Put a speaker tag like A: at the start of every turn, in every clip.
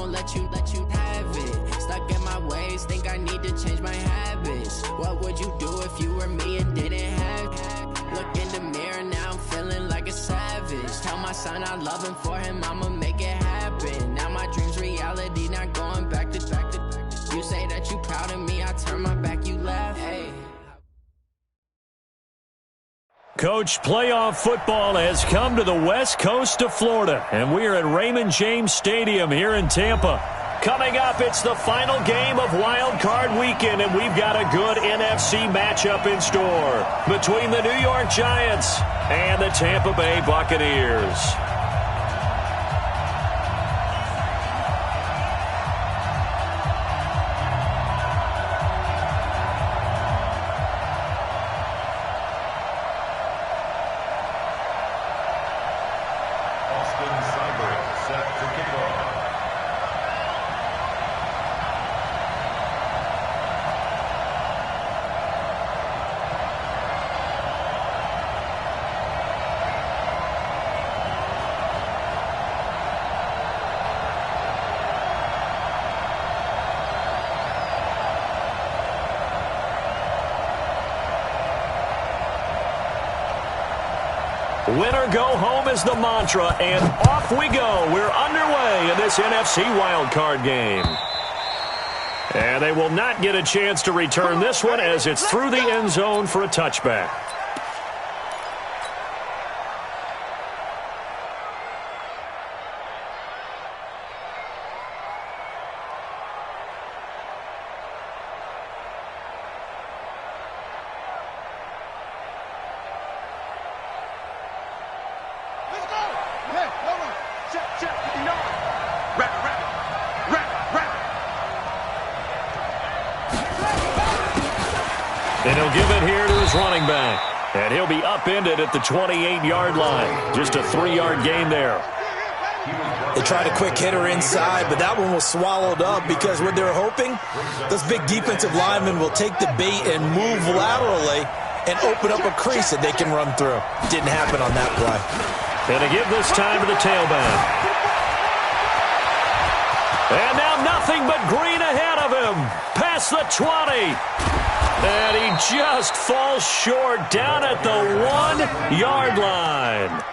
A: won't let you have it. Stuck in my ways, think I need to change my habits. What would you do if you were me and didn't have it? Look in the mirror, now I'm feeling like a savage. Tell my son I love him, for him I'ma make it happen. Now my dream's reality, not going back to. You say that you proud of me, I turn my back, you laugh. Hey.
B: Coach, playoff football has come to the west coast of Florida, and we are at Raymond James Stadium here in Tampa. Coming up, it's the final game of Wild Card Weekend, and we've got a good NFC matchup in store between the New York Giants and the Tampa Bay Buccaneers. Win or go home is the mantra, and off we go. We're underway in this NFC wildcard game. And they will not get a chance to return this one as it's through the end zone for a touchback. And he'll give it here to his running back. And he'll be upended at the 28-yard line. Just a 3-yard gain there.
C: They tried a quick hitter inside, but that one was swallowed up because what they're hoping, those big defensive linemen will take the bait and move laterally and open up a crease that they can run through. Didn't happen on that play.
B: And to give this time to the tailback. And now nothing but green ahead of him. Past the 20. And he just falls short down at the 1-yard line.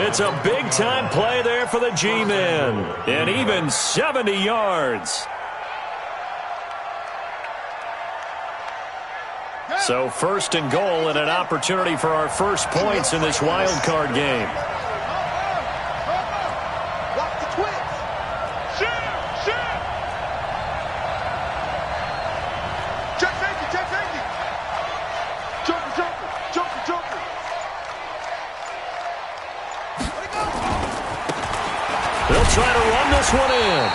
B: It's a big-time play there for the G-men. And even 70 yards. So first and goal and an opportunity for our first points in this wild card game. They'll try to run this one in.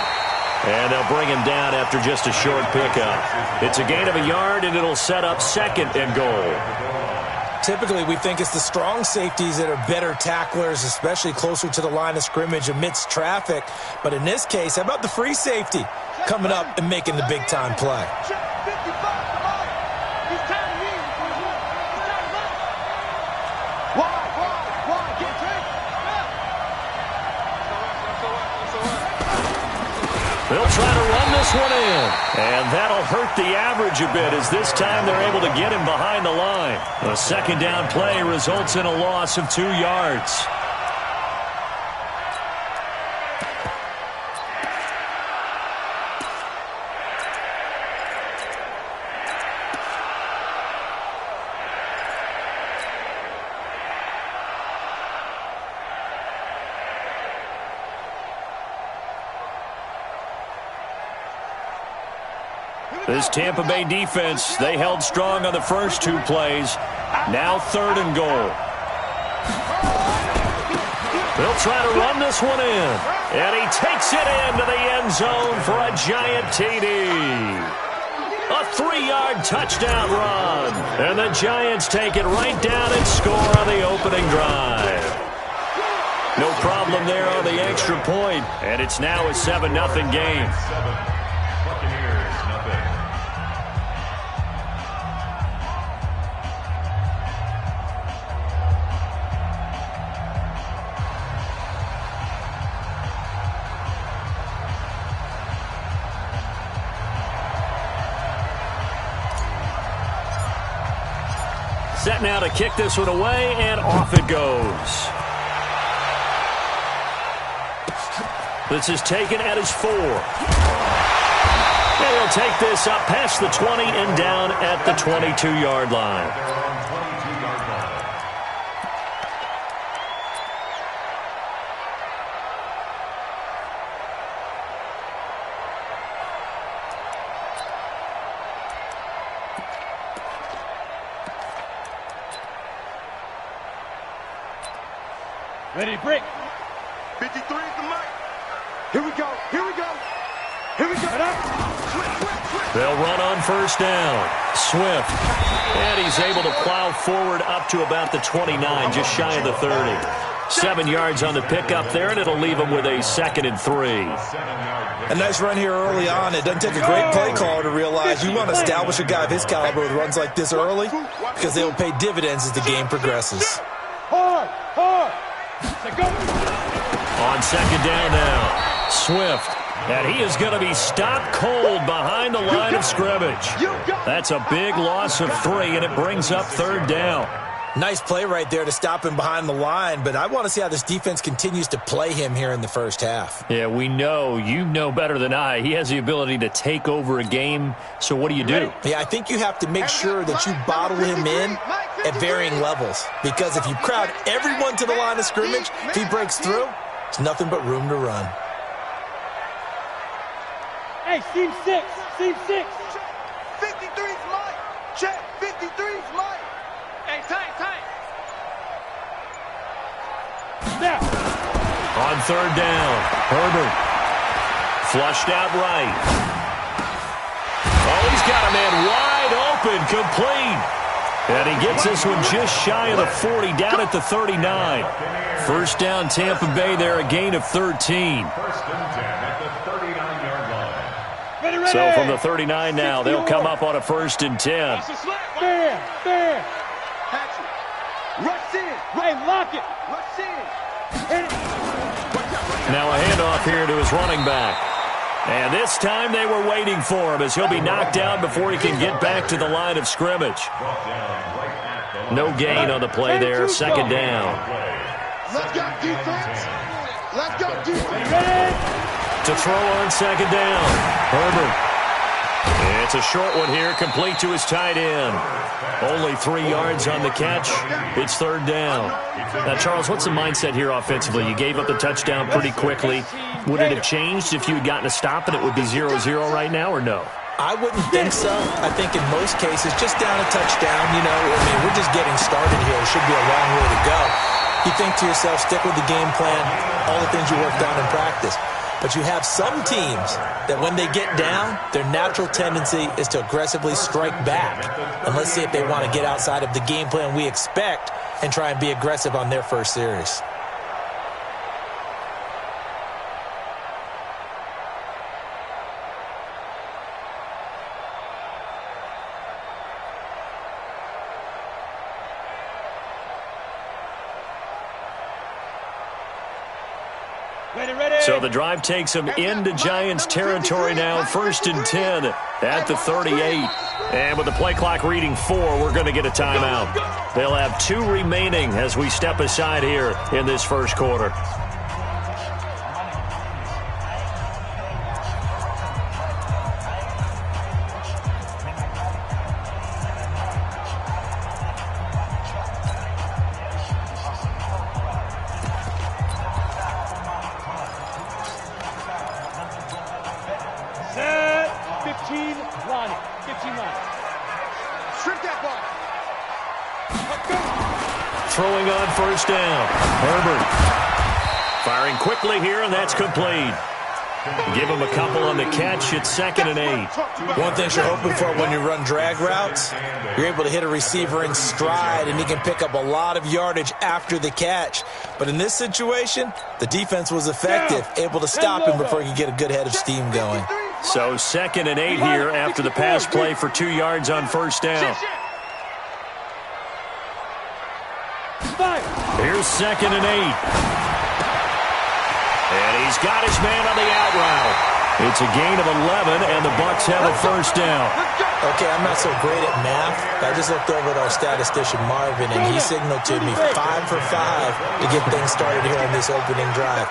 B: And they'll bring him down after just a short pickup. It's a gain of a yard, and it'll set up second and goal.
C: Typically, we think it's the strong safeties that are better tacklers, especially closer to the line of scrimmage amidst traffic. But in this case, how about the free safety coming up and making the big-time play?
B: They'll try to run this one in. And that'll hurt the average a bit as this time they're able to get him behind the line. A second down play results in a loss of 2 yards. This Tampa Bay defense, they held strong on the first 2 plays. Now third and goal. They'll try to run this one in. And he takes it into the end zone for a giant TD. A 3-yard touchdown run. And the Giants take it right down and score on the opening drive. No problem there on the extra point. And it's now a 7-0 game. Set now to kick this one away, and off it goes. This is taken at his 4. And he'll take this up past the 20 and down at the 22-yard line.
D: Ready to break.
E: 53 is the mic. Here we go. Here we go. Here we go.
B: They'll run on first down. Swift. And he's able to plow forward up to about the 29, just shy of the 30. 7 yards on the pickup there, and it'll leave him with a 2nd and 3.
C: A nice run here early on. It doesn't take a great play caller to realize you want to establish a guy of his caliber with runs like this early because they will pay dividends as the game progresses.
D: Hard.
B: On 2nd down now, Swift. And he is going to be stopped cold behind the line of scrimmage. That's a big loss of 3, and it brings up 3rd down.
C: Nice play right there to stop him behind the line, but I want to see how this defense continues to play him here in the first half.
B: Yeah, we know. You know better than I. He has the ability to take over a game, so what do you do?
C: Yeah, I think you have to make sure that you bottle him in at varying levels, because if you crowd everyone to the line of scrimmage, if he breaks through, it's nothing but room to run.
D: Hey, seam 6.
E: 53's Mike. Check. 53's Mike. Hey, tight.
D: Snap.
B: On 3rd down, Herbert. Flushed out right. Oh, he's got a man wide open, complete. And he gets this one just shy of the 40, down at the 39. First down, Tampa Bay there, a gain of 13. So from the 39 now, they'll come up on a 1st and 10.
D: Fair.
E: Rush in.
D: Hey, lock it.
E: Rush in.
D: Hit it.
B: Now a handoff here to his running back. And this time they were waiting for him as he'll be knocked down before he can get back to the line of scrimmage. No gain on the play there, 2nd down.
E: Let's go, defense. Let's go, defense.
B: To throw on 2nd down, Herbert. It's a short one here, complete to his tight end. Only 3 yards on the catch. It's 3rd down. Now, Charles, what's the mindset here offensively? You gave up the touchdown pretty quickly. Would it have changed if you had gotten a stop and it would be 0-0 right now, or no?
C: I wouldn't think so. I think in most cases, just down a touchdown, we're just getting started here. It should be a long way to go. You think to yourself, stick with the game plan, all the things you worked on in practice. But you have some teams that when they get down, their natural tendency is to aggressively strike back. And let's see if they want to get outside of the game plan we expect and try and be aggressive on their first series.
B: So the drive takes them into Giants territory now, 1st and 10 at the 38. And with the play clock reading 4, we're going to get a timeout. They'll have 2 remaining as we step aside here in this first quarter. Throwing on first down, Herbert. Firing quickly here, and that's complete. Give him a couple on the catch. It's 2nd and 8.
C: One thing you're hoping for when you run drag routes, you're able to hit a receiver in stride, and he can pick up a lot of yardage after the catch. But in this situation, the defense was effective, able to stop him before he could get a good head of steam going.
B: So 2nd and 8 here after the pass play for 2 yards on first down. Here's 2nd and 8. And he's got his man on the out route. It's a gain of 11, and the Bucs have a first down.
C: Okay, I'm not so great at math, but I just looked over at our statistician, Marvin, and he signaled to me 5 for 5 to get things started here on this opening drive.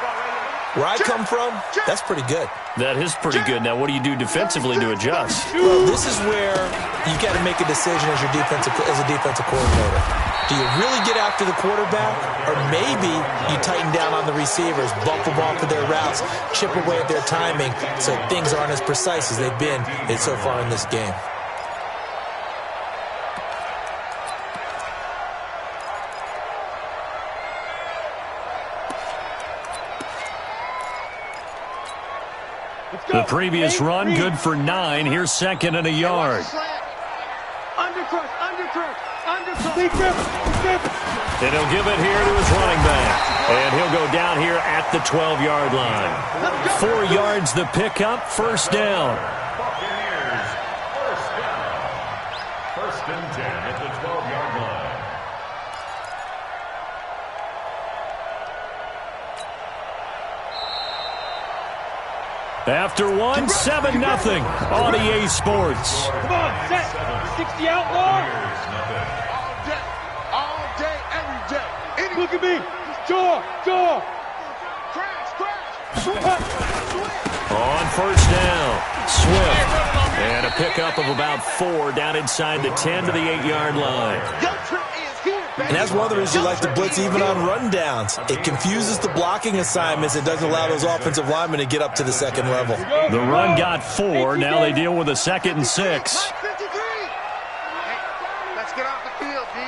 C: Where I come from, that's pretty good.
B: That is pretty good. Now, what do you do defensively to adjust?
C: Well, this is where you got to make a decision as a defensive coordinator. Do you really get after the quarterback, or maybe you tighten down on the receivers, bump them off of their routes, chip away at their timing so things aren't as precise as they've been so far in this game?
B: The previous run, good for 9. Here's second and a yard.
E: Undercrush.
B: And he'll give it here to his running back. And he'll go down here at the 12-yard line. 4 yards the pickup, first down.
F: Buccaneers, first down. First and 10 at the 12-yard line.
B: After one, 7-0 on EA Sports.
D: Come on, set. 60 outlaw.
E: All day, every day.
D: Look at me. Jaw.
E: Crash.
B: On first down, Swift. And a pickup of about 4 down inside the 10 to the 8-yard line.
C: And that's one of the reasons you like to blitz even on rundowns. It confuses the blocking assignments. It doesn't allow those offensive linemen to get up to the second level.
B: The run got 4. Now they deal with a 2nd and 6.
E: Let's get off the field, D.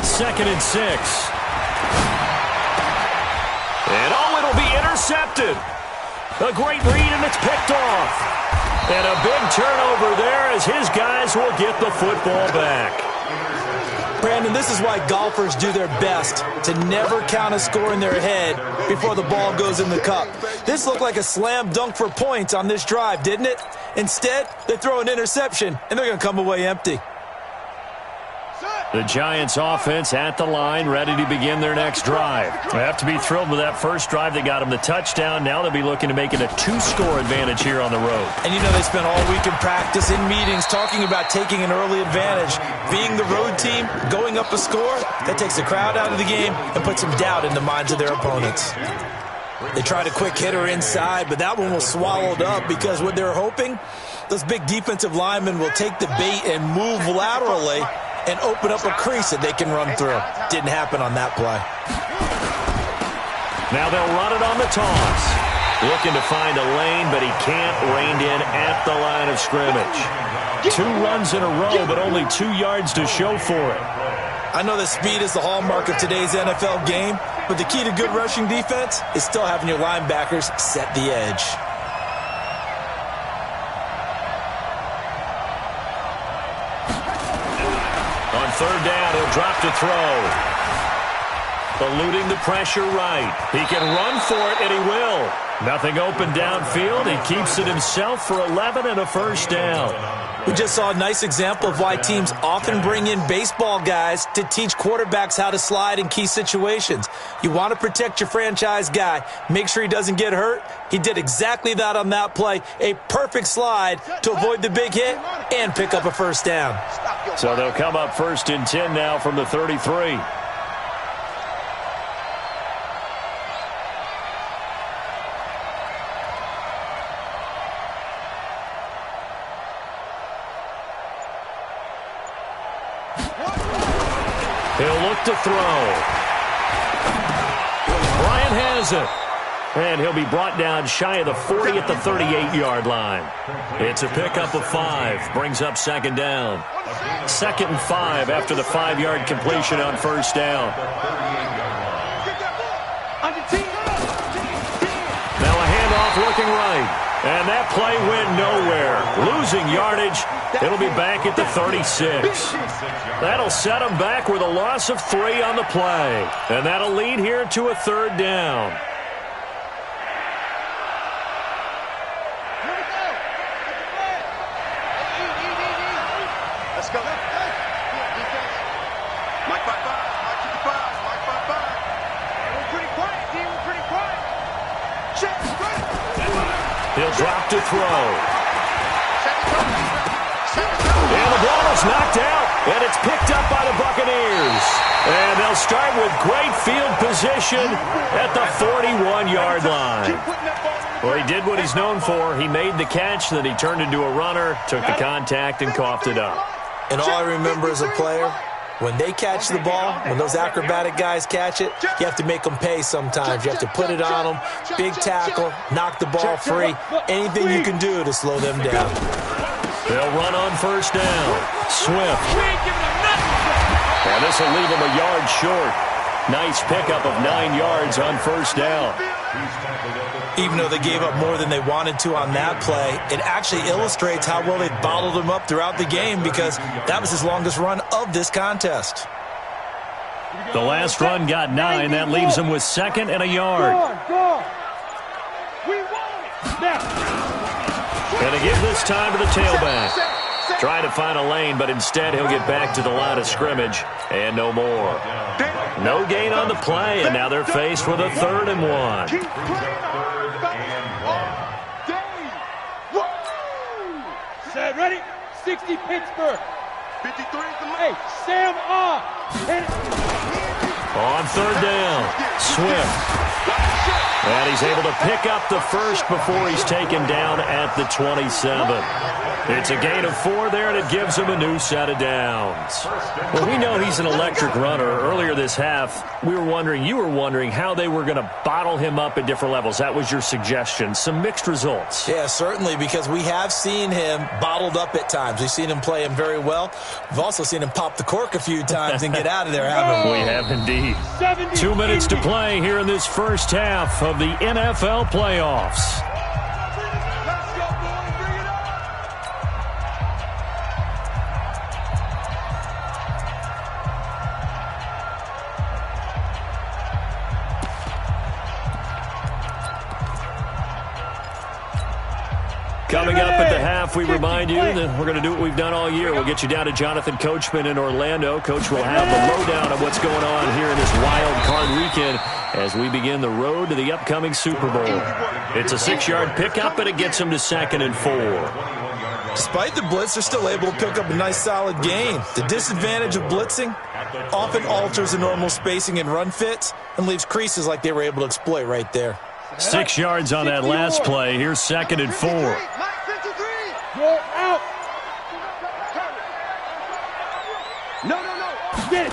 B: 2nd and 6. And it'll be intercepted. A great read, and it's picked off. And a big turnover there as his guys will get the football back.
C: Brandon, this is why golfers do their best to never count a score in their head before the ball goes in the cup. This looked like a slam dunk for points on this drive, didn't it? Instead, they throw an interception, and they're going to come away empty.
B: The Giants offense at the line, ready to begin their next drive. They have to be thrilled with that first drive that got them the touchdown. Now they'll be looking to make it a 2-score advantage here on the road.
C: And you know they spent all week in practice, in meetings, talking about taking an early advantage. Being the road team, going up a score, that takes the crowd out of the game and puts some doubt in the minds of their opponents. They tried a quick hitter inside, but that one was swallowed up because what they're hoping, those big defensive linemen will take the bait and move laterally and open up a crease that they can run through. Didn't happen on that play.
B: Now they'll run it on the toss. Looking to find a lane, but he can't. Reined in at the line of scrimmage. 2 runs in a row, but only 2 yards to show for it.
C: I know that speed is the hallmark of today's NFL game, but the key to good rushing defense is still having your linebackers set the edge.
B: On third down, he'll drop to throw. Eluding the pressure right. He can run for it, and he will. Nothing open downfield. He keeps it himself for 11 and a first down.
C: We just saw a nice example of why teams often bring in baseball guys to teach quarterbacks how to slide in key situations. You want to protect your franchise guy. Make sure he doesn't get hurt. He did exactly that on that play. A perfect slide to avoid the big hit and pick up a first down.
B: So they'll come up first and 10 now from the 33. He'll look to throw. Bryant has it. And he'll be brought down shy of the 40 at the 38-yard line. It's a pickup of 5. Brings up second down. 2nd and 5 after the 5-yard completion on first down. Now a handoff looking right. And that play went nowhere. Losing yardage. It'll be back at the 36. That'll set them back with a loss of 3 on the play. And that'll lead here to a third down.
E: Let's go. Mike 5-5. Mike 55. Mike 5-5. We're pretty quiet, D. We're pretty quiet. Check.
B: He'll Drop to throw. And the ball is knocked out, and it's picked up by the Buccaneers. And they'll start with great field position at the 41-yard line. Well, he did what he's known for. He made the catch, then he turned into a runner, took the contact, and coughed it up.
C: And all I remember as a player, when they catch the ball, when those acrobatic guys catch it, you have to make them pay sometimes. You have to put it on them, big tackle, knock the ball free, anything you can do to slow them down.
B: They'll run on first down. Swift. And this will leave him a yard short. Nice pickup of 9 yards on first down.
C: Even though they gave up more than they wanted to on that play, it actually illustrates how well they bottled him up throughout the game because that was his longest run of this contest.
B: The last run got 9. That leaves him with 2nd and a yard. And to give this time to the tailback. Trying to find a lane, but instead he'll get back to the line of scrimmage and no more. No gain on the play, and now they're faced with a 3rd and 1.
D: Set, ready? 60 Pittsburgh. 53. Hey, Sam off.
B: On 3rd down, Swift. And he's able to pick up the first before he's taken down at the 27. It's a gain of 4 there, and it gives him a new set of downs. Well, we know he's an electric runner. Earlier this half, you were wondering how they were going to bottle him up at different levels. That was your suggestion. Some mixed results.
C: Yeah, certainly, because we have seen him bottled up at times. We've seen him play him very well. We've also seen him pop the cork a few times and get out of there, haven't we?
B: We have indeed. 2 minutes to play here in this first half of the NFL playoffs. Coming up at the half, we remind you that we're going to do what we've done all year. We'll get you down to Jonathan Coachman in Orlando. Coach will have the lowdown of what's going on here in this wild card weekend as we begin the road to the upcoming Super Bowl. It's a 6-yard pickup, and it gets them to 2nd and 4.
C: Despite the blitz, they're still able to pick up a nice solid gain. The disadvantage of blitzing often alters the normal spacing and run fits and leaves creases like they were able to exploit right there.
B: 6 yards on that last play. Here's 2nd and 4.
D: You're out. No. Get it.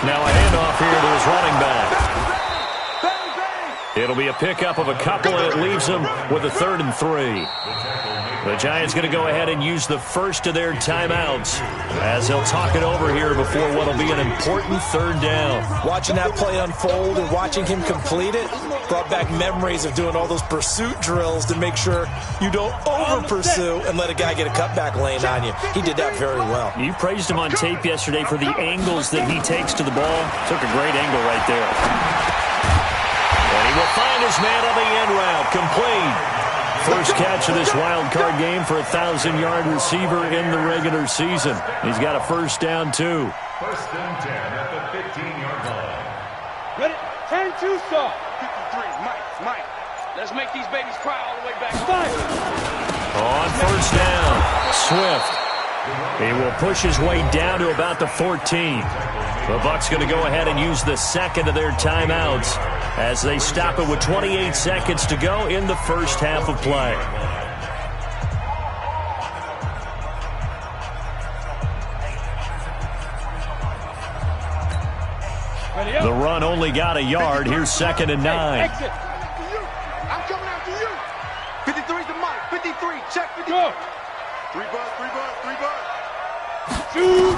B: Now a handoff here to his running back. It'll be a pickup of a couple, and it leaves him with a 3rd and 3. The Giants going to go ahead and use the first of their timeouts as they'll talk it over here before what will be an important 3rd down.
C: Watching that play unfold and watching him complete it brought back memories of doing all those pursuit drills to make sure you don't over-pursue and let a guy get a cutback lane on you. He did that very well.
B: You praised him on tape yesterday for the angles that he takes to the ball. Took a great angle right there. And he will find his man on the end route. Complete. First catch of this wild card game for a 1,000-yard receiver in the regular season. He's got a first down, too.
F: 1st and 10 at the 15-yard line.
D: Ready? 10-2 stop.
E: 53, Mike. Let's make these babies cry all the way back.
B: On first down, Swift. He will push his way down to about the 14. The Bucs going to go ahead and use the 2nd of their timeouts as they stop it with 28 seconds to go in the first half of play. The run only got a yard. Here's 2nd and 9.
E: I'm coming after you. 53's the Mike. 53. Check 53.
D: Go.
E: 3 bud.
D: Shoot.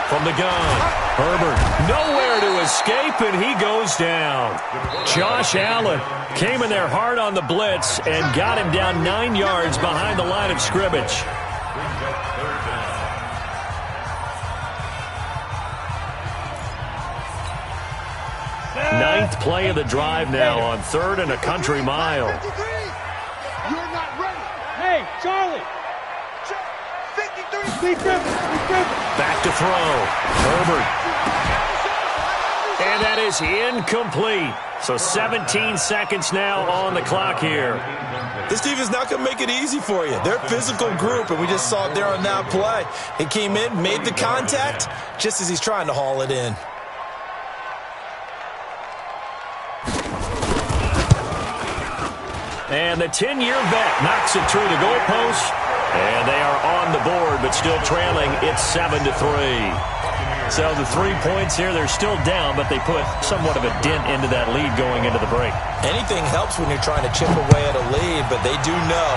B: From the gun, Herbert nowhere to escape, and he goes down. Josh Allen came in there hard on the blitz and got him down 9 yards behind the line of scrimmage. Ninth play of the drive now on 3rd and a country mile.
E: 53. You're not ready.
D: Hey, Charlie.
E: 53.
B: Back to throw. Herbert. And that is incomplete. So 17 seconds now on the clock here.
C: This team is not going to make it easy for you. They're a physical group, and we just saw it there on that play. He came in, made the contact, just as he's trying to haul it in.
B: And the 10-year vet knocks it through the goalpost. And they are on the board, but still trailing. It's 7-3. So the 3 points here, they're still down, but they put somewhat of a dent into that lead going into the break.
C: Anything helps when you're trying to chip away at a lead, but they do know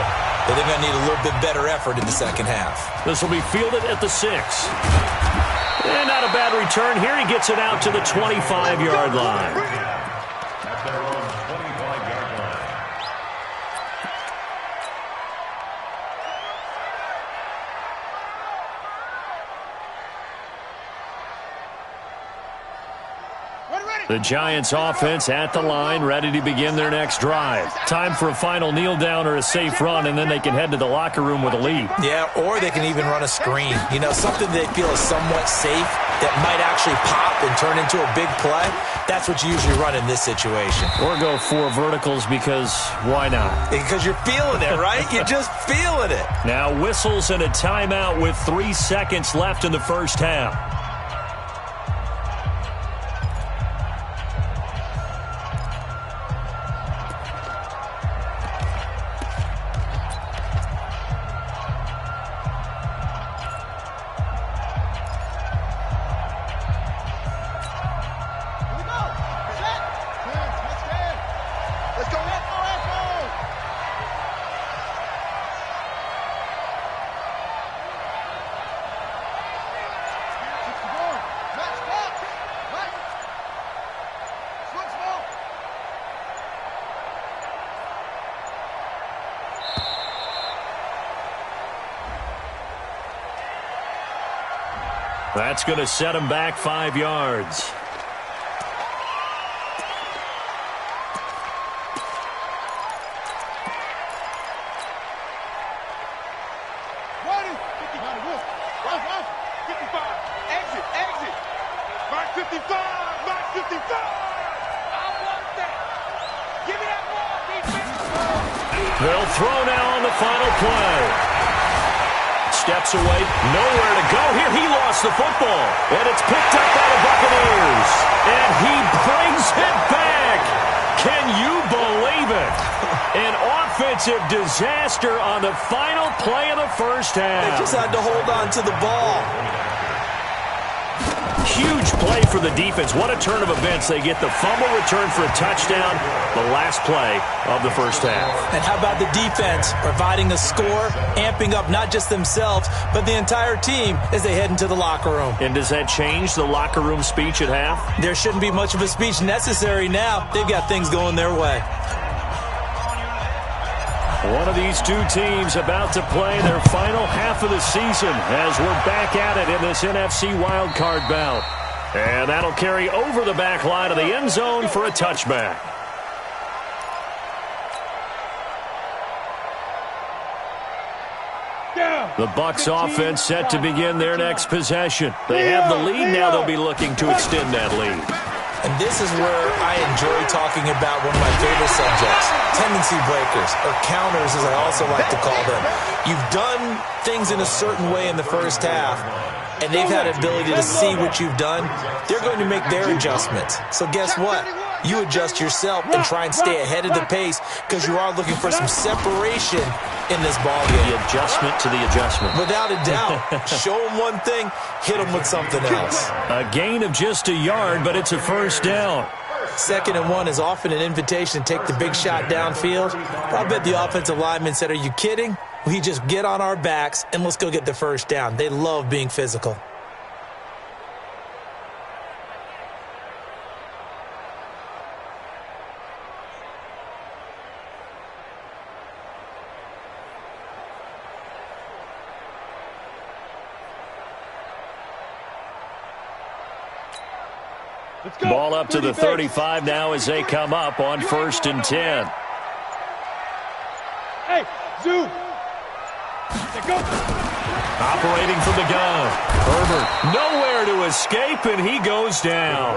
C: that they're going to need a little bit better effort in the second half.
B: This will be fielded at the 6. And not a bad return here. He gets it out to the 25-yard line.
F: At their own 25-yard line.
B: The Giants offense at the line, ready to begin their next drive. Time for a final kneel down or a safe run, and then they can head to the locker room with a lead.
C: Yeah, or they can even run a screen. You know, something they feel is somewhat safe that might actually pop and turn into a big play. That's what you usually run in this situation.
B: Or go 4 verticals because why not?
C: Because you're feeling it, right? You're just feeling it.
B: Now whistles and a timeout with 3 seconds left in the first half. That's going to set him back 5 yards. They'll throw now on the final play. Steps away, nowhere to go here. He lost the football, and it's picked up by the Buccaneers. And he brings it back. Can you believe it? An offensive disaster on the final play of the first half.
C: They just had to hold on to the ball.
B: Huge play for the defense. What a turn of events. They get the fumble return for a touchdown, the last play of the first half.
C: And how about the defense providing a score, amping up not just themselves, but the entire team as they head into the locker room.
B: And does that change the locker room speech at half?
C: There shouldn't be much of a speech necessary now. They've got things going their way.
B: One of these two teams about to play their final half of the season as we're back at it in this NFC wildcard bout. And that'll carry over the back line of the end zone for a touchback. The Bucs offense set to begin their next possession. They have the lead. Now they'll be looking to extend that lead.
C: And this is where I enjoy talking about one of my favorite subjects, tendency breakers, or counters as I also like to call them. You've done things in a certain way in the first half, and they've had an ability to see what you've done. They're going to make their adjustments. So guess what? You adjust yourself and try and stay ahead of the pace because you are looking for some separation in this ballgame.
B: The adjustment to the adjustment.
C: Without a doubt. Show them one thing, hit them with something else.
B: A gain of just a yard, but it's a first down.
C: 2nd and 1 is often an invitation to take the big shot downfield. I bet the offensive lineman said, are you kidding? We just get on our backs and let's go get the first down. They love being physical.
B: Ball up to the 35 now as they come up on 1st and 10.
D: Hey, Zoo. Go.
B: Operating from the gun. Herbert nowhere to escape, and he goes down.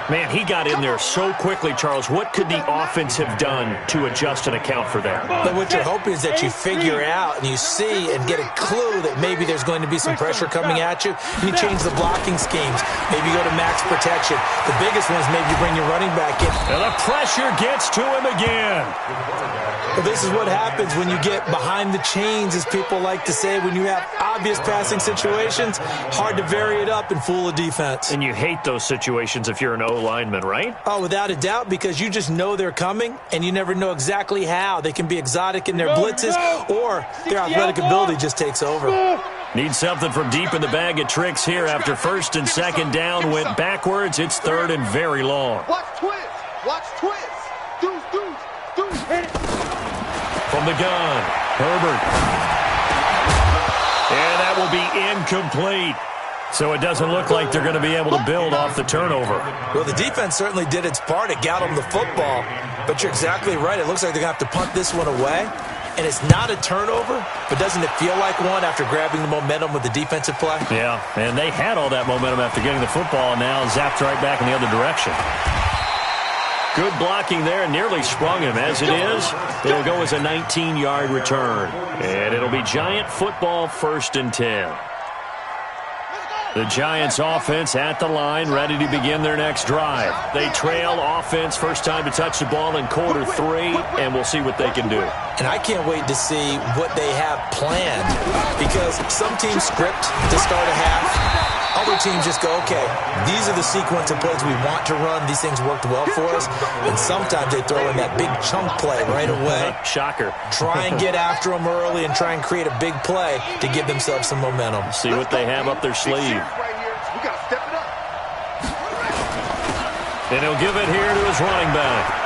B: Man, he got in there so quickly, Charles. What could the offense have done to adjust and account for that?
C: But what you're hoping is that you figure out and you see and get a clue that maybe there's going to be some pressure coming at you. You change the blocking schemes. Maybe go to max protection. The biggest one is maybe you bring your running back in.
B: And the pressure gets to him again.
C: Well, this is what happens when you get behind the chains, as people like to say. When you have obvious passing situations, hard to vary it up and fool a defense.
B: And you hate those situations if you're an O-lineman, right?
C: Oh, without a doubt, because you just know they're coming, and you never know exactly how. They can be exotic in their blitzes, or their athletic ability just takes over.
B: Need something from deep in the bag of tricks here after first and second down went backwards. It's third and very long.
E: Watch twins. Watch twins. Deuce. Hit it.
B: From the gun, Herbert. And that will be incomplete. So it doesn't look like they're going to be able to build off the turnover.
C: Well, the defense certainly did its part. It got them the football. But you're exactly right. It looks like they're going to have to punt this one away. And it's not a turnover, but doesn't it feel like one after grabbing the momentum with the defensive play?
B: Yeah, and they had all that momentum after getting the football, and now zapped right back in the other direction. Good blocking there, nearly sprung him. As it is, it'll go as a 19-yard return. And it'll be Giant football, 1st and 10. The Giants offense at the line, ready to begin their next drive. They trail offense, first time to touch the ball in quarter 3, and we'll see what they can do.
C: And I can't wait to see what they have planned, because some teams script to start a half. Other teams just go, okay, these are the sequence of plays we want to run. These things worked well for us. And sometimes they throw in that big chunk play right away.
B: Shocker.
C: Try and get after them early and try and create a big play to give themselves some momentum.
B: See what they have up their sleeve.
E: We got to step it up.
B: And he'll give it here to his running back.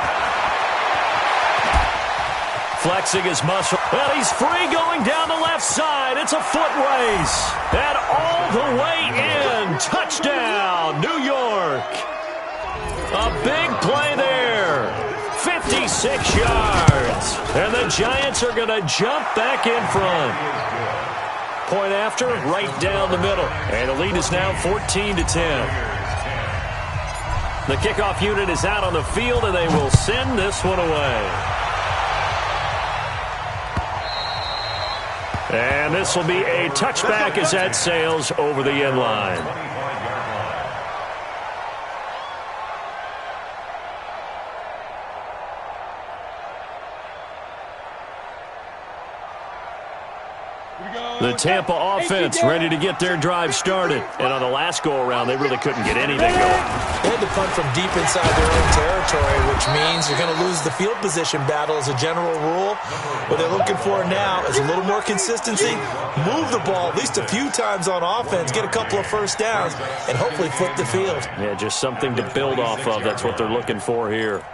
B: Flexing his muscle. Well, he's free going down the left side. It's a foot race. And all the way in. Touchdown, New York. A big play there. 56 yards. And the Giants are going to jump back in front. Point after, right down the middle. And the lead is now 14-10. The kickoff unit is out on the field, and they will send this one away. And this will be a touchback as that sails over the end line. The Tampa offense ready to get their drive started. And on the last go-around, they really couldn't get anything going.
C: They had to punt from deep inside their own territory, which means you're going to lose the field position battle as a general rule. What they're looking for now is a little more consistency, move the ball at least a few times on offense, get a couple of first downs, and hopefully flip the field.
B: Yeah, just something to build off of. That's what they're looking for here.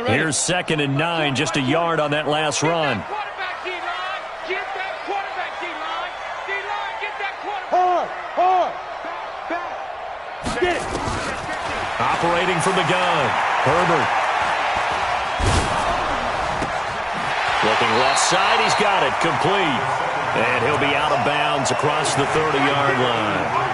B: Here's 2nd and 9, just a yard on that last run.
D: Hard. Get it.
B: Operating from the gun, Herbert. Looking left side, he's got it, complete. And he'll be out of bounds across the 30-yard line.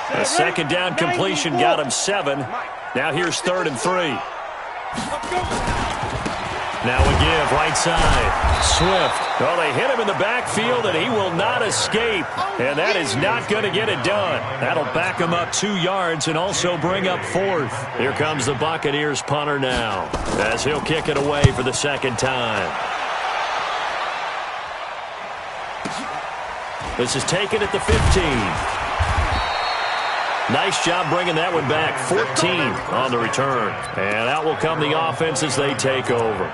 B: A 2nd down completion got him 7. Now here's 3rd and 3. Now a give, right side. Swift. Oh, they hit him in the backfield, and he will not escape. And that is not going to get it done. That'll back him up 2 yards and also bring up 4th. Here comes the Buccaneers punter now, as he'll kick it away for the 2nd time. This is taken at the 15. Nice job bringing that one back. 14 on the return. And out will come the offense as they take over.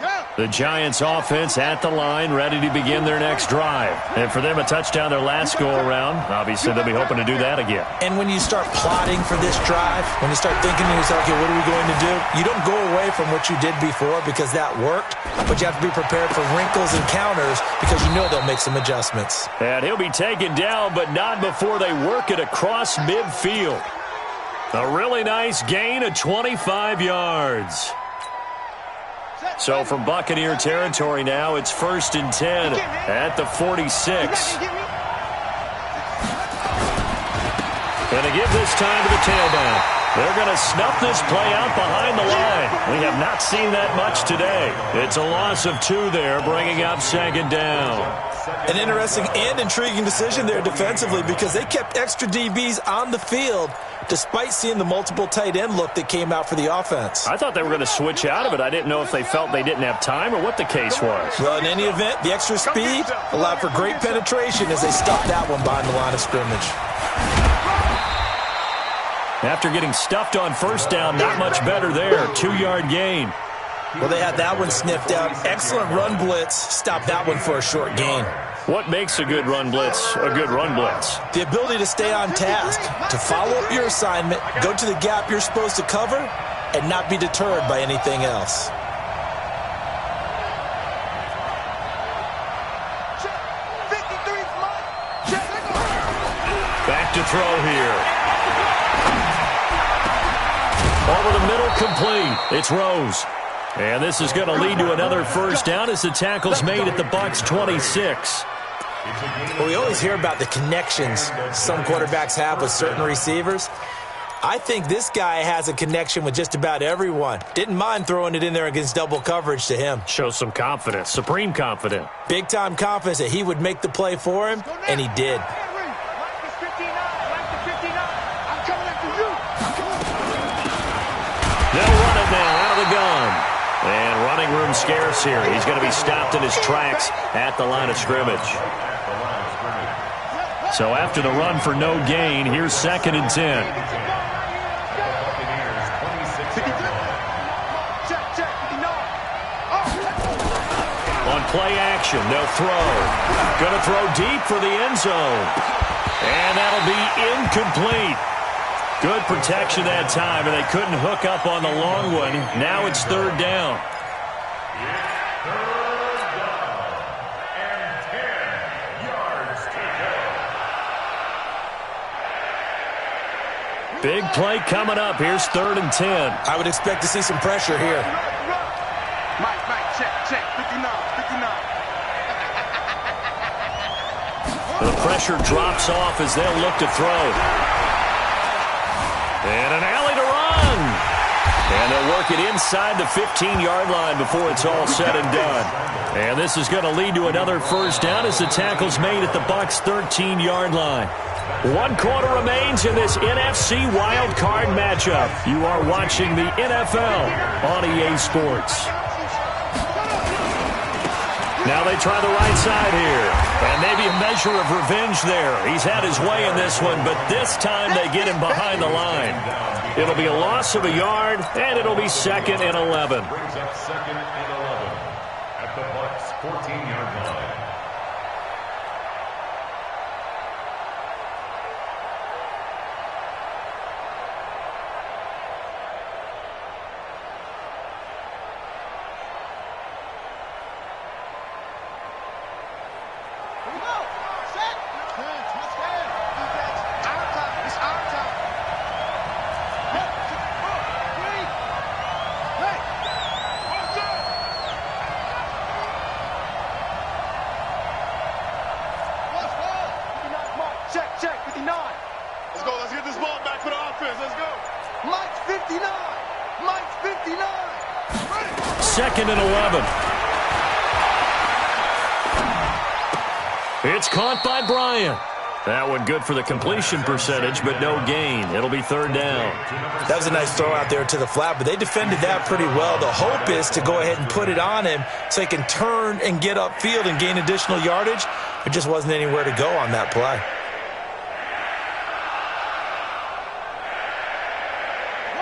E: Yeah.
B: The Giants offense at the line, ready to begin their next drive. And for them, a touchdown their last go-around. Obviously, they'll be hoping to do that again.
C: And when you start plotting for this drive, when you start thinking to yourself, okay, what are we going to do? You don't go away from what you did before because that worked, but you have to be prepared for wrinkles and counters because you know they'll make some adjustments.
B: And he'll be taken down, but not before they work it across midfield. A really nice gain of 25 yards. So from Buccaneer territory now, it's 1st and 10 at the 46. And they give this time to the tailback. They're going to snuff this play out behind the line. We have not seen that much today. It's a loss of 2 there, bringing up 2nd down.
C: An interesting and intriguing decision there defensively because they kept extra DBs on the field despite seeing the multiple tight end look that came out for the offense.
B: I thought they were going to switch out of it. I didn't know if they felt they didn't have time or what the case was.
C: Well, in any event, the extra speed allowed for great penetration as they stuffed that one behind the line of scrimmage.
B: After getting stuffed on 1st down, not much better there. 2-yard gain.
C: Well, they had that one sniffed out. Excellent run blitz. Stopped that one for a short gain.
B: What makes a good run blitz a good run blitz?
C: The ability to stay on task, to follow up your assignment, go to the gap you're supposed to cover, and not be deterred by anything else.
B: Back to throw here. Over the middle, complete. It's Rose. And this is going to lead to another 1st down as the tackle's made at the Bucs 26.
C: Well, we always hear about the connections some quarterbacks have with certain receivers. I think this guy has a connection with just about everyone. Didn't mind throwing it in there against double coverage to him.
B: Shows some confidence, supreme confidence.
C: Big-time confidence that he would make the play for him, and he did.
B: They'll run it now out of the gun. And running room scarce here. He's going to be stopped in his tracks at the line of scrimmage. So after the run for no gain, here's 2nd and 10. On play action, they'll throw. Going to throw deep for the end zone. And that'll be incomplete. Good protection that time, and they couldn't hook up on the long one. Now it's 3rd down.
F: And 10 yards to go.
B: Big play coming up. Here's 3rd and 10.
C: I would expect to see some pressure here.
E: Mike, check, 59.
B: The pressure drops off as they'll look to throw. And an alley to run. And they'll work it inside the 15-yard line before it's all said and done. And this is going to lead to another 1st down as the tackle's made at the Bucs 13-yard line. 1 quarter remains in this NFC wild card matchup. You are watching the NFL on EA Sports. Now they try the right side here. And maybe a measure of revenge there. He's had his way in this one, but this time they get him behind the line. It'll be a loss of a yard, and it'll be 2nd and 11.
F: Brings up 2nd and 11 at the Bucs 14-yard line.
E: Check, 59. Let's get this ball back for the offense. Let's go. Mike's 59.
B: 2nd and 11. It's caught by Bryant. That one good for the completion percentage, but no gain. It'll be 3rd down.
C: That was a nice throw out there to the flat, but they defended that pretty well. The hope is to go ahead and put it on him so he can turn and get upfield and gain additional yardage. There just wasn't anywhere to go on that play.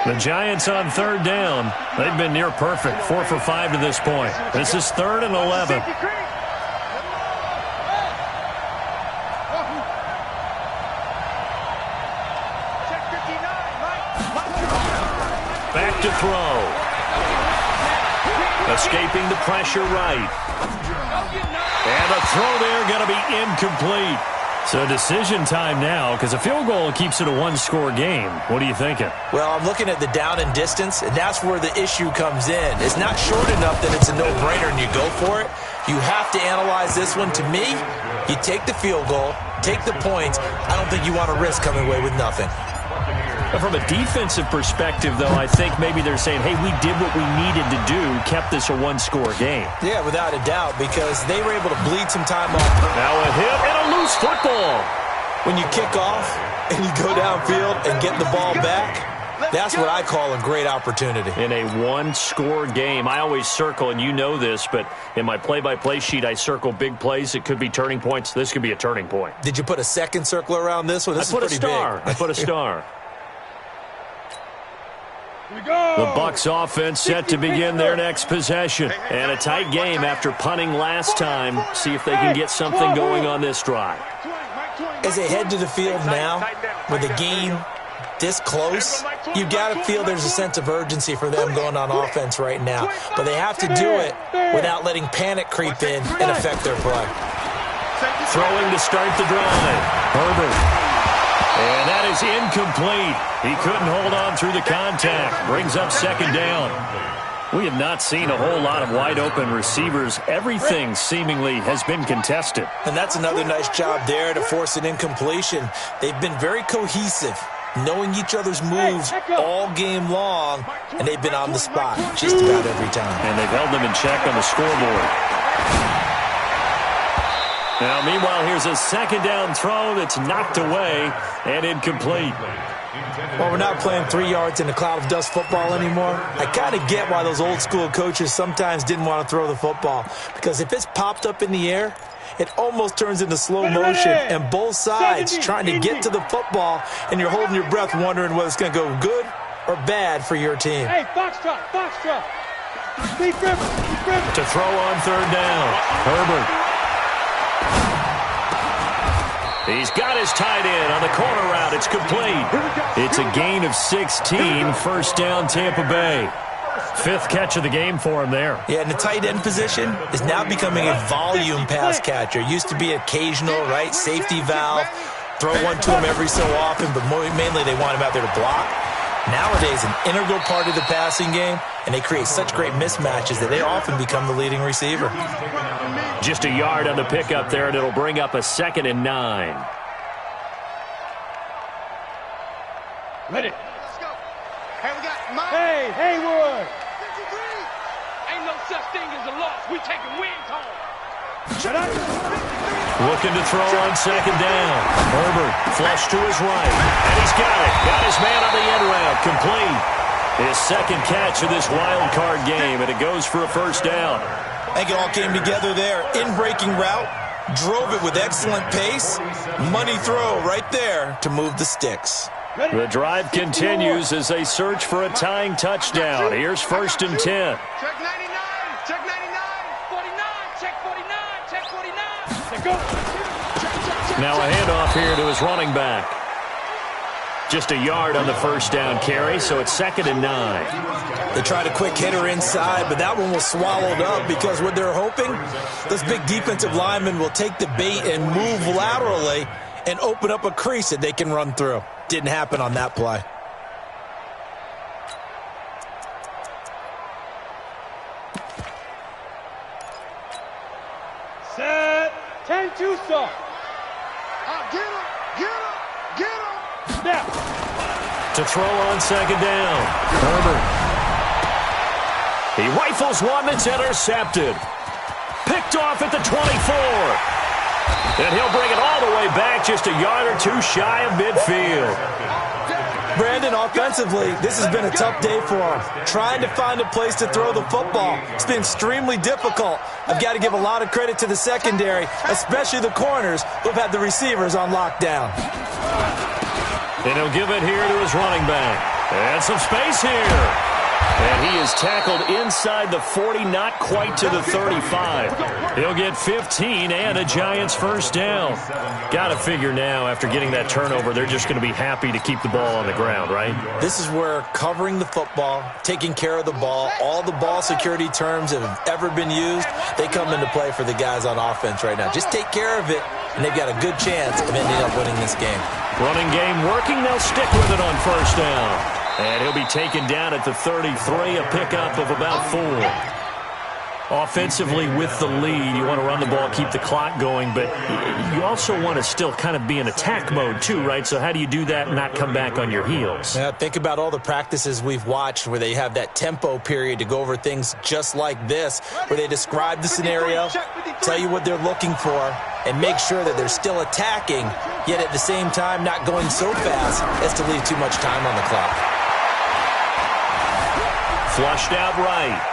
B: The Giants on third down. They've been near perfect, 4 for 5 to this point. This is 3rd and 11. Back to throw. Escaping the pressure right. And the throw there going to be incomplete. So decision time now, because a field goal keeps it a one-score game. What are you thinking?
C: Well, I'm looking at the down and distance, and that's where the issue comes in. It's not short enough that it's a no-brainer and you go for it. You have to analyze this one. To me, you take the field goal, take the points. I don't think you want to risk coming away with nothing.
B: From a defensive perspective, though, I think maybe they're saying, hey, we did what we needed to do, kept this a one-score game.
C: Yeah, without a doubt, because they were able to bleed some time off.
B: Now a hit and a loose football.
C: When you kick off and you go downfield and get the ball back, that's what I call a great opportunity.
B: In a one-score game, I always circle, and you know this, but in my play-by-play sheet, I circle big plays. It could be turning points. This could be a turning point.
C: Did you put a second circle around this one? This is pretty big.
B: I put a star. The Bucs offense set to begin their next possession. And a tight game after punting last time. See if they can get something going on this drive.
C: As they head to the field now, with a game this close, you've got to feel there's a sense of urgency for them going on offense right now. But they have to do it without letting panic creep in and affect their play.
B: Throwing to start the drive. Herbert. And that is incomplete. He couldn't hold on through the contact. Brings up second down. We have not seen a whole lot of wide-open receivers. Everything seemingly has been contested.
C: And that's another nice job there to force an incompletion. They've been very cohesive, knowing each other's moves all game long, and they've been on the spot just about every time.
B: And they've held them in check on the scoreboard. Now, meanwhile, here's a second down throw that's knocked away and incomplete.
C: Well, we're not playing 3 yards in a cloud of dust football anymore. I kind of get why those old school coaches sometimes didn't want to throw the football, because if it's popped up in the air, it almost turns into slow motion, and both sides trying to get to the football, and you're holding your breath wondering whether it's going to go good or bad for your team.
D: Hey, foxtrot.
B: To throw on third down, Herbert. He's got his tight end on the corner route. It's complete. It's a gain of 16. First down, Tampa Bay. 5th catch of the game for him there.
C: Yeah, and the tight end position is now becoming a volume pass catcher. Used to be occasional, right, safety valve. Throw one to him every so often, but mainly they want him out there to block. Nowadays, an integral part of the passing game, and they create such great mismatches that they often become the leading receiver.
B: Just a yard on the pickup there, and it'll bring up a 2nd and 9.
D: Ready.
E: Let's go. Hey, we got Mike.
D: Hey, Haywood.
E: Ain't no such thing as a loss. We taking wins home.
D: Shut up.
B: Looking to throw on second down. Herbert flush to his right. And he's got it. Got his man on the end route. Complete. His 2nd catch of this wild card game, and it goes for a first down.
C: I think it all came together there. In-breaking route. Drove it with excellent pace. Money throw right there to move the sticks.
B: The drive continues as they search for a tying touchdown. Here's 1st and 10.
E: Check 99. Check 99. 49. Check 49. Check 49.
D: Go.
B: Now a handoff here to his running back. Just a yard on the first down carry, so it's 2nd and 9.
C: They tried a quick hitter inside, but that one was swallowed up because what they're hoping, those big defensive linemen will take the bait and move laterally and open up a crease that they can run through. Didn't happen on that play.
D: Set. 10-2 stop.
E: Get him.
D: Snap.
B: To throw on second down. Herbert. He rifles one that's intercepted. Picked off at the 24. And he'll bring it all the way back, just a yard or two shy of midfield.
C: Brandon, offensively, this has been a tough day for him. Trying to find a place to throw the football. It's been extremely difficult. I've got to give a lot of credit to the secondary, especially the corners who have had the receivers on lockdown.
B: And he'll give it here to his running back. And some space here. And he is tackled inside the 40, not quite to the 35. He'll get 15 and a Giants first down. Got to figure now, after getting that turnover, they're just going to be happy to keep the ball on the ground, right?
C: This is where covering the football, taking care of the ball, all the ball security terms that have ever been used, they come into play for the guys on offense right now. Just take care of it, and they've got a good chance of ending up winning this game.
B: Running game working. They'll stick with it on first down. And he'll be taken down at the 33, a pickup of about 4. Offensively with the lead, you want to run the ball, keep the clock going, but you also want to still kind of be in attack mode too, right? So how do you do that and not come back on your heels?
C: Yeah, think about all the practices we've watched where they have that tempo period to go over things just like this, where they describe the scenario, tell you what they're looking for, and make sure that they're still attacking, yet at the same time not going so fast as to leave too much time on the clock.
B: Flushed out right.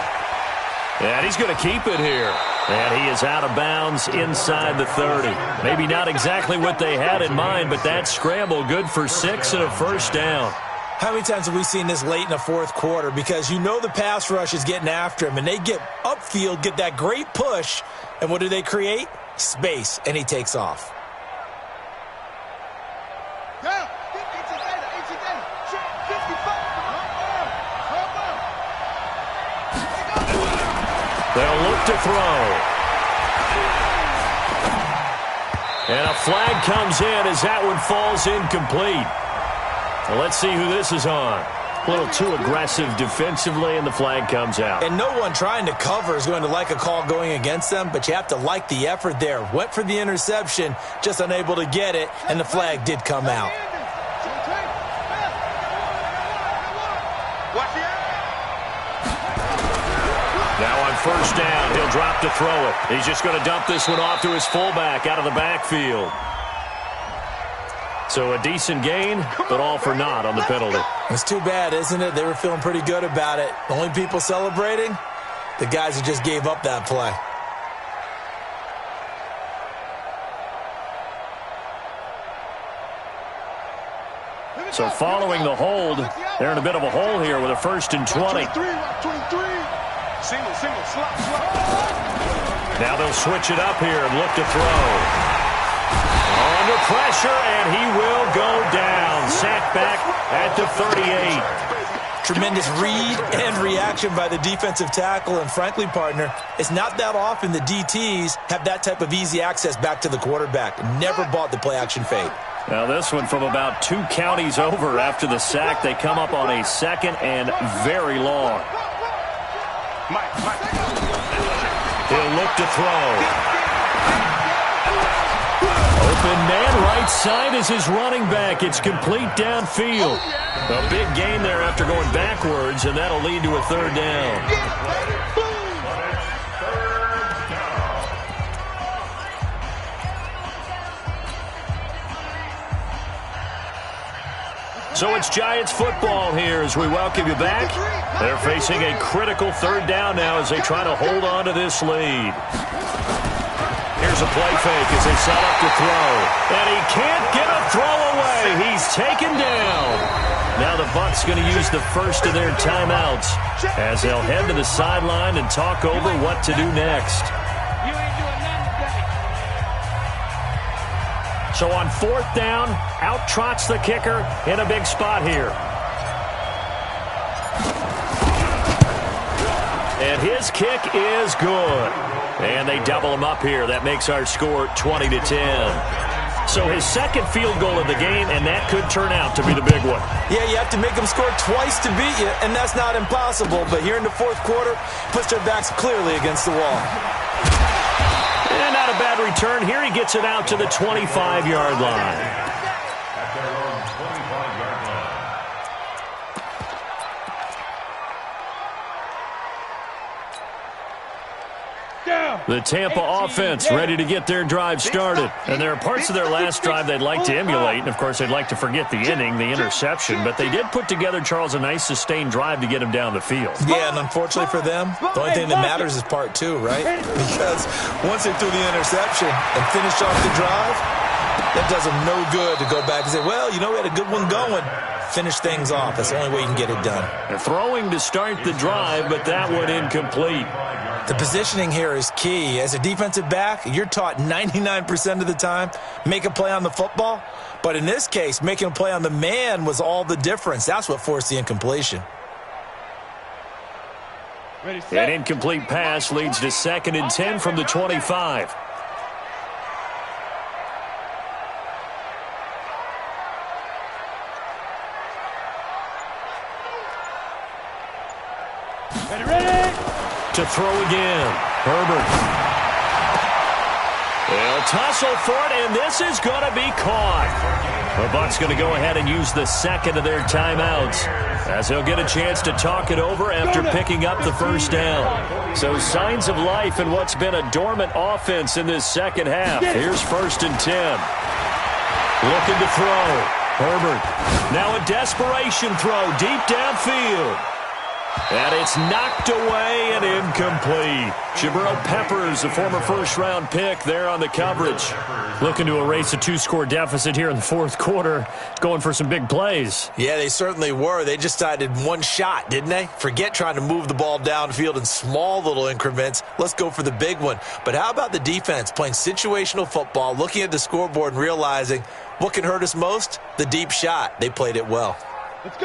B: And he's going to keep it here. And he is out of bounds inside the 30. Maybe not exactly what they had in mind, but that scramble good for 6 and a first down.
C: How many times have we seen this late in the fourth quarter? Because you know the pass rush is getting after him, and they get upfield, get that great push, and what do they create? Space, and he takes off.
B: They'll look to throw. And a flag comes in as that one falls incomplete. Well, let's see who this is on. A little too aggressive defensively, and the flag comes out.
C: And no one trying to cover is going to like a call going against them, but you have to like the effort there. Went for the interception, just unable to get it, and the flag did come out.
B: Now on first down, he'll drop to throw it. He's just going to dump this one off to his fullback out of the backfield. So a decent gain, but all for naught on the penalty.
C: It's too bad, isn't it? They were feeling pretty good about it. The only people celebrating, the guys who just gave up that play.
B: So following the hold, they're in a bit of a hole here with a 1st and 20.
E: Single, slot.
B: Now they'll switch it up here and look to throw. Under pressure, and he will go down. Sacked back at the 38.
C: Tremendous read and reaction by the defensive tackle, and frankly, partner, it's not that often the DTs have that type of easy access back to the quarterback. Never bought the play-action fade.
B: Now this one from about 2 counties over after the sack. They come up on a 2nd and very long. He'll look to throw. Open man right side is his running back. It's complete downfield. A big gain there after going backwards, and that'll lead to a 3rd down. So it's Giants football here as we welcome you back. They're facing a critical 3rd down now as they try to hold on to this lead. Here's a play fake as they set up to throw. And he can't get a throw away. He's taken down. Now the Bucs going to use the first of their timeouts as they'll head to the sideline and talk over what to do next. So on 4th down, out trots the kicker in a big spot here. And his kick is good. And they double him up here. That makes our score 20-10. So his 2nd field goal of the game, and that could turn out to be the big one.
C: Yeah, you have to make them score twice to beat you, and that's not impossible. But here in the 4th quarter, puts their backs clearly against the wall.
B: And not a bad return. Here he gets it out to the 25-yard line. The Tampa offense ready to get their drive started. And there are parts of their last drive they'd like to emulate. And, of course, they'd like to forget the inning, the interception. But they did put together, Charles, a nice sustained drive to get him down the field.
C: Yeah, and unfortunately for them, the only thing that matters is part 2, right? Because once they threw the interception and finished off the drive, That does them no good to go back and say, well, you know, we had a good one going. Finish things off. That's the only way you can get it done.
B: They're throwing to start the drive, but that one incomplete.
C: The positioning here is key. As a defensive back, you're taught 99% of the time, make a play on the football. But in this case, making a play on the man was all the difference. That's what forced the incompletion.
B: An incomplete pass leads to 2nd and 10 from the 25.
D: Ready?
B: To throw again. Herbert. They'll tussle for it, and this is going to be caught. The Bucs going to go ahead and use the second of their timeouts, as he'll get a chance to talk it over after picking up the first down. So signs of life in what's been a dormant offense in this second half. Here's 1st and 10. Looking to throw. Herbert. Now a desperation throw deep downfield. And it's knocked away and incomplete. Jabril Peppers, a former first-round pick there on the coverage. Looking to erase a 2-score deficit here in the 4th quarter. Going for some big plays.
C: Yeah, they certainly were. They just decided one shot, didn't they? Forget trying to move the ball downfield in small little increments. Let's go for the big one. But how about the defense playing situational football, looking at the scoreboard and realizing what can hurt us most? The deep shot. They played it well.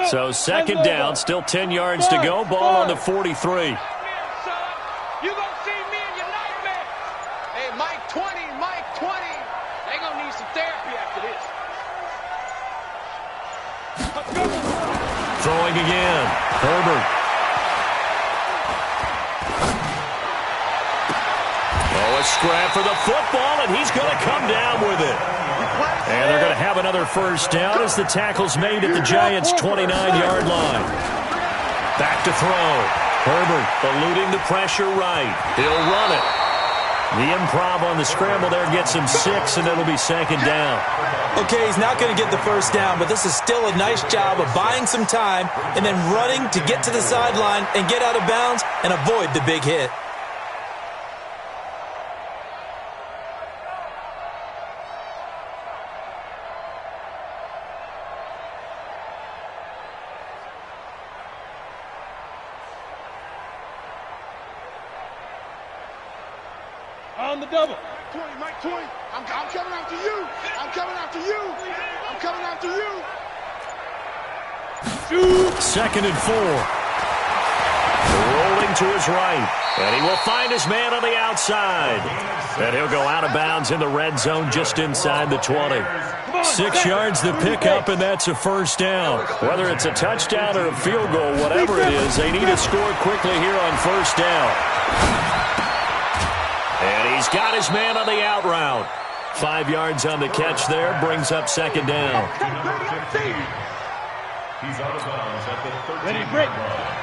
B: So 2nd down, still 10 yards to go. Ball on the 43.
E: You gonna see me in your nightmare. Hey, Mike 20. They gonna need some therapy after this.
B: Throwing again. Herbert. Oh, a scrap for the football, and he's going to come down with it. And they're going to have another first down as the tackle's made at the Giants' 29-yard line. Back to throw. Herbert eluding the pressure right. He'll run it. The improv on the scramble there gets him 6, and it'll be 2nd down.
C: Okay, he's not going to get the first down, but this is still a nice job of buying some time and then running to get to the sideline and get out of bounds and avoid the big hit.
D: On the double.
E: Mike 20. I'm coming after you. I'm coming after you.
D: Shoot.
B: 2nd and 4. Rolling to his right. And he will find his man on the outside. And he'll go out of bounds in the red zone just inside the 20. 6 yards the pickup, and that's a first down. Whether it's a touchdown or a field goal, whatever it is, they need to score quickly here on first down. And he's got his man on the out route. 5 yards on the catch there, brings up 2nd down.
F: He's out of bounds at the 13th
D: break.
F: line.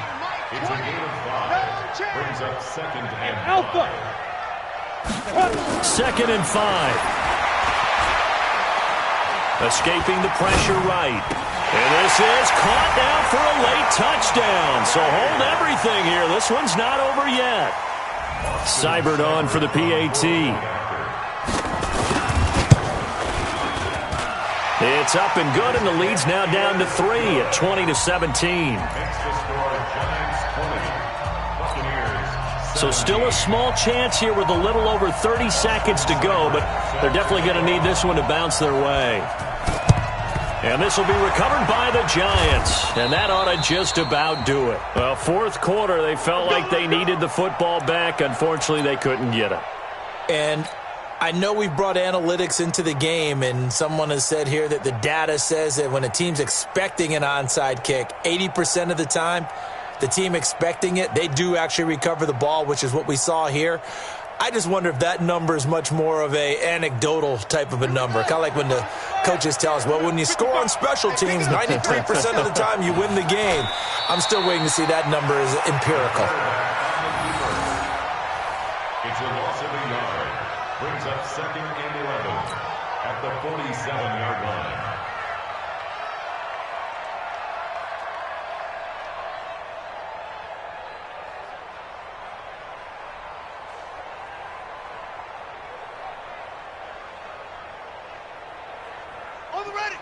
F: It's a gain of 5. Brings up 2nd and 5.
D: Alpha.
B: 2nd and 5. Escaping the pressure right. And this is caught now for a late touchdown. So hold everything here. This one's not over yet. Seibert on for the PAT. It's up and good, and the lead's now down to 3 at 20-17. So still a small chance here with a little over 30 seconds to go, but they're definitely going to need this one to bounce their way. And this will be recovered by the Giants, and that ought to just about do it. Well, 4th quarter, they felt like they needed the football back. Unfortunately, they couldn't get it.
C: And I know we've brought analytics into the game, and someone has said here that the data says that when a team's expecting an onside kick, 80% of the time, the team expecting it, they do actually recover the ball, which is what we saw here. I just wonder if that number is much more of a anecdotal type of a number. Kind of like when the coaches tell us, well, when you score on special teams, 93% of the time you win the game. I'm still waiting to see that number is empirical.
F: It's a loss of a yard. Brings up 2nd and 11 at the 47-yard line.
D: Move it ready.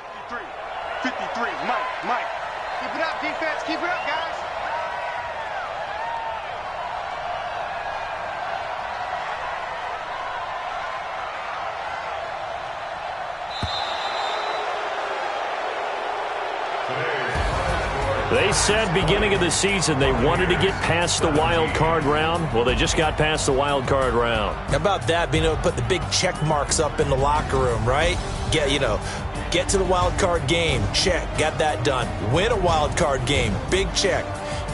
E: 53, Mike. Keep it up, defense. Keep it up, guys.
B: They said beginning of the season they wanted to get past the wild card round. Well, they just got past the wild card round.
C: How about that, being able to put the big check marks up in the locker room, right? Get to the wild card game. Check. Got that done. Win a wild card game. Big check.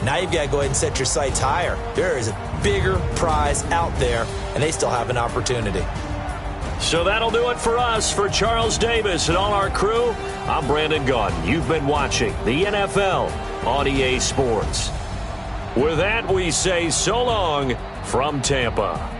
C: Now you've got to go ahead and set your sights higher. There is a bigger prize out there, and they still have an opportunity.
B: So that'll do it for us. For Charles Davis and all our crew, I'm Brandon Gaudin. You've been watching the NFL on EA Sports. With that, we say so long from Tampa.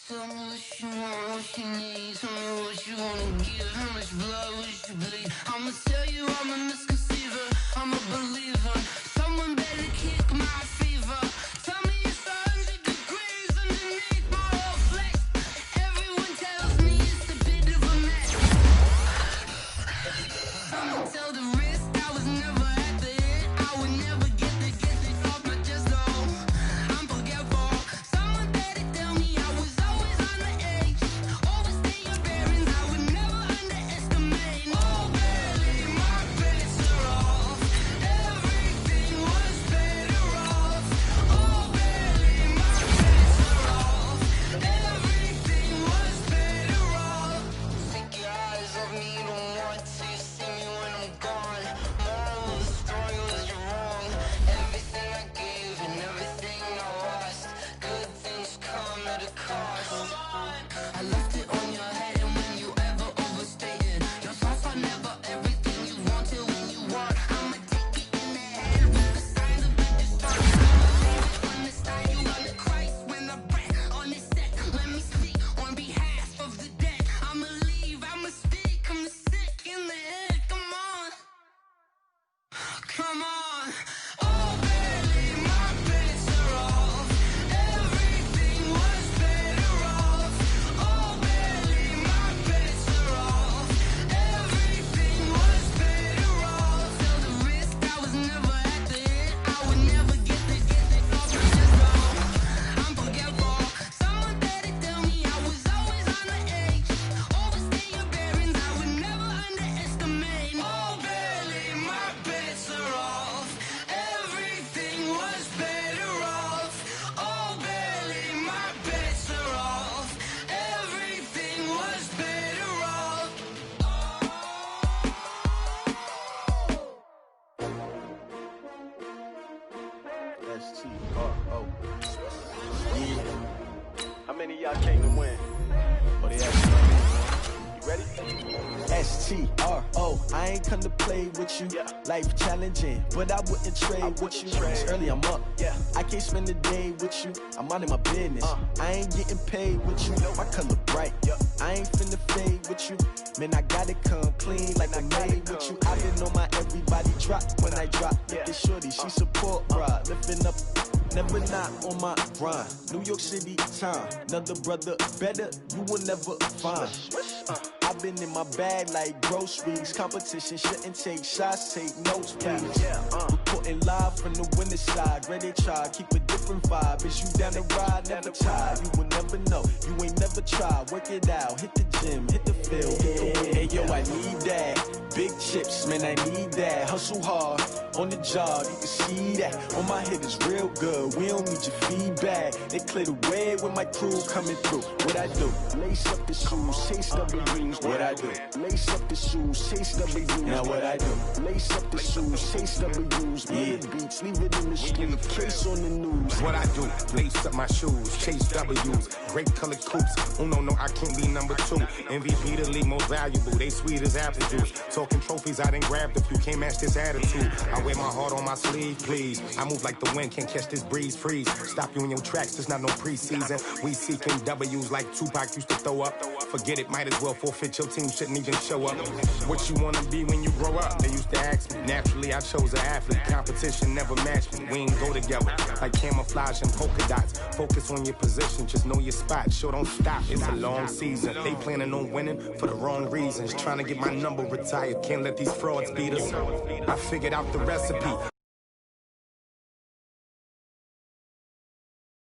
G: Tell me what you want, what you need. Tell me what you wanna give. How much blood would you bleed? I'ma tell you I'm a misconceiver. I'm a believer. Someone better kick my fever. Tell me it's 100 degrees underneath my whole flesh. Everyone tells me it's a bit of a mess. I'ma tell the risk I was never at the end. I would never get it off my chest. Oh, I'm forgetful. Someone better tell me I was always on the edge. Overstay your bearings, I would never underestimate. Oh, barely, my bets are off. Everything was better off. Oh, barely, my bets are off. Everything was better off. Take your eyes off me, don't want to see me when I'm gone. Moral of the story was you're wrong. Everything I gave and everything I lost. Good things come at a cost. I left it on your head, and when you ever overstated your thoughts are never everything you wanted when you want. I'ma take it in the head with the signs of a destruction. On the side, you on the Christ when I breath on this set. Let me speak on behalf of the dead. I'ma leave, I'ma speak, I'm sick in the head. Come on. Come on. Oh, barely, my bets are off. Everything was better off. Oh, barely, my bets are off. Everything was better off. Tell the risk I was never at the end. I would never get it off my chest. Oh, I'm forgetful. Someone better tell me I was always on the edge. Overstay your bearings, I would never underestimate. Oh, barely, my bets are off. Everything was better off. Oh, barely, my bets are off. Everything was better off.
D: S-T-R-O. Yeah. How many of y'all came to win? Oh, they asked me. You ready?
H: S-T-R-O, I ain't come to play with you.
D: Yeah.
H: Life challenging, but I wouldn't trade with you. It's early, I'm up.
D: Yeah.
H: I can't spend the day with you. I'm minding my business. I ain't getting paid with you. My color bright.
D: Yeah.
H: I ain't finna fade with you. Man, I gotta come clean like I made with you. I've been on my everybody drop when I drop. Look
D: Yeah.
H: at shorty, she support ride. Lifting up, never not on my grind. New York City time. Another brother better, you will never find. I I've been in my bag like groceries. Competition shouldn't take shots, take notes, please. Reporting live from the winter side. Ready to try, keep a different vibe. Is you down the ride, never tired. You will never know, you ain't never tried. Work it out, hit the gym, hit the field, hit the wind. Hey yo, I need that. Big chips, man, I need that. Hustle hard, on the job, you can see that. On my head is real good, we don't need your feedback. They clear the way with my crew coming through. What I do? Lace up the shoes, chase W's. What I do? Lace up the shoes, chase W's. Now what I do? Lace up the shoes, chase W's. Yeah, beats, leave it in the street, case on the news.
I: What I do? Lace up my shoes, chase W's. Great colored coops. Oh no, I can't be number 2. MVP the league most valuable. They sweet as apple juice. Talking trophies, I didn't grab the few. Can't match this attitude. I wear my heart on my sleeve, please. I move like the wind, can't catch this breeze, freeze. Stop you in your tracks, there's not no preseason. We seeking W's like Tupac used to throw up. Forget it, might as well forfeit. Your team shouldn't even show up. What you wanna be when you grow up? They used to ask me. Naturally, I chose an athlete. Competition never matched me. We ain't go together like camouflage and polka dots. Focus on your position, just know your spot. Sure, don't stop. It's a long season. They planning on winning for the wrong reasons. Trying to get my number retired. Can't let these frauds beat us. I figured out the recipe.